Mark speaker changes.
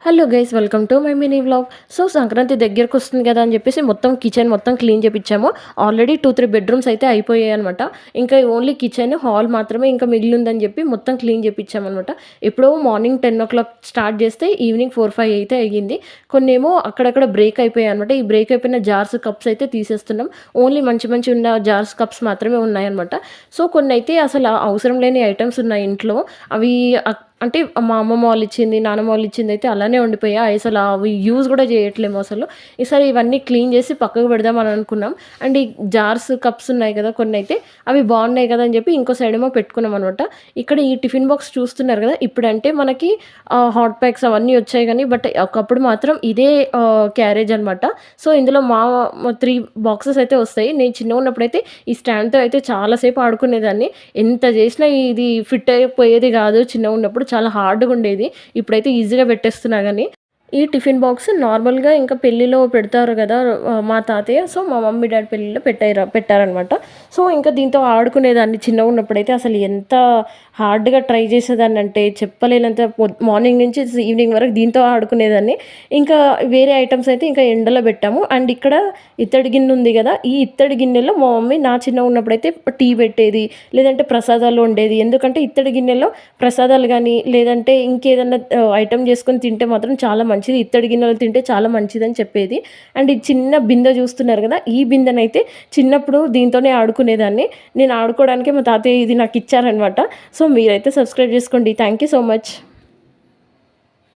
Speaker 1: Hello guys, welcome to my mini vlog. So Sankranti దగ్గరకు వస్తుంది కదా అని చెప్పేసి మొత్తం కిచెన్ మొత్తం క్లీన్ చేపించాము. ఆల్రెడీ 2-3 బెడ్రూమ్స్ అయితే అయిపోయాయి అనమాట. ఇంకా ఓన్లీ కిచెన్ హాల్ మాత్రమే ఇంకా మిగిలి ఉందని చెప్పి మొత్తం క్లీన్ చేపించామన్నమాట. ఎప్పుడో మార్నింగ్ 10 o'clock స్టార్ట్ చేస్తే ఈవినింగ్ 4-5 అయితే అయ్యింది. కొన్ని ఏమో అక్కడక్కడ బ్రేక్ అయిపోయాయి అనమాట. ఈ బ్రేక్ అయిపోయిన జార్స్ కప్స్ అయితే తీసేస్తున్నాం. ఓన్లీ మంచి మంచి ఉన్న జార్స్ కప్స్ మాత్రమే ఉన్నాయన్నమాట. సో కొన్ని అయితే అసలు అవసరం లేని ఐటమ్స్ ఉన్నాయి ఇంట్లో. అవి అంటే మా అమ్మమ్మ వాళ్ళు ఇచ్చింది, నానమ్మ వాళ్ళు ఇచ్చింది అయితే అలానే ఉండిపోయాయి. అసలు అవి యూజ్ కూడా చేయట్లేము అసలు. ఈసారి ఇవన్నీ క్లీన్ చేసి పక్కకు పెడదామని అనుకున్నాం. అండ్ ఈ జార్స్ కప్స్ ఉన్నాయి కదా, కొన్ని అయితే అవి బాగున్నాయి కదా అని చెప్పి ఇంకో సైడ్ ఏమో పెట్టుకున్నాం అనమాట. ఇక్కడ ఈ టిఫిన్ బాక్స్ చూస్తున్నారు కదా, ఇప్పుడంటే మనకి హాట్ ప్యాక్స్ అవన్నీ వచ్చాయి కానీ బట్ ఒకప్పుడు మాత్రం ఇదే క్యారేజ్ అనమాట. సో ఇందులో మా 3 బాక్సెస్ అయితే వస్తాయి. నేను చిన్నగా ఉన్నప్పుడైతే ఈ స్టాండ్తో అయితే చాలాసేపు ఆడుకునేదాన్ని. ఎంత చేసినా ఇది ఫిట్ అయిపోయేది కాదు. చిన్నగా ఉన్నప్పుడు చాలా హార్డ్‌గా ఉండేది. ఇప్పుడైతే ఈజీగా పెట్టేస్తున్నా గానీ. ఈ టిఫిన్ బాక్స్ నార్మల్‌గా ఇంకా పెళ్ళిలో పెడతారు గదా! మా తాతయ్య. సో, మా మమ్మీ, డ్యాడీ పెళ్ళిలో పెట్టారనమాట. సో, ఇంకా దీంతో ఆడుకునేదాన్ని చిన్నగున్నప్పుడైతే. అసలు ఎంత హార్డ్‌గా ట్రై చేసేదాన్నంటే చెప్పలేనంత. మార్నింగ్ నుంచి ఈవినింగ్ వరకు దీంతో ఆడుకునేదాన్ని. ఇంకా వేరే ఐటెమ్స్ అయితే ఇంకా ఎండలో పెట్టాము. అండ్ ఇక్కడ ఇత్తడి గిన్నె ఉంది గదా! ఈ ఇత్తడి గిన్నెలో మా మమ్మీ నా చిన్నగున్నప్పుడైతే టీ పెట్టేది. లేదంటే ప్రసాదాలు వండేది. ఎందుకంటే ఇత్తడి గిన్నెలో ప్రసాదాలు గానీ, లేదంటే ఇంకేదన్నా ఐటెమ్ చేసుకొని తింటే మాత్రం చాలా మంచిది. ఇత్తడి గిన్నెలో తింటే చాలా మంచిదని చెప్పేది. అండ్ ఈ చిన్న బిందె చూస్తున్నారు కదా, ఈ బిందెనైతే చిన్నప్పుడు దీంతోనే ఆడుకునేదాన్ని. నేను ఆడుకోవడానికే మా తాతయ్య ఇది నాకు ఇచ్చారనమాట. సో మీరైతే సబ్స్క్రైబ్ చేసుకోండి. Thank you so much.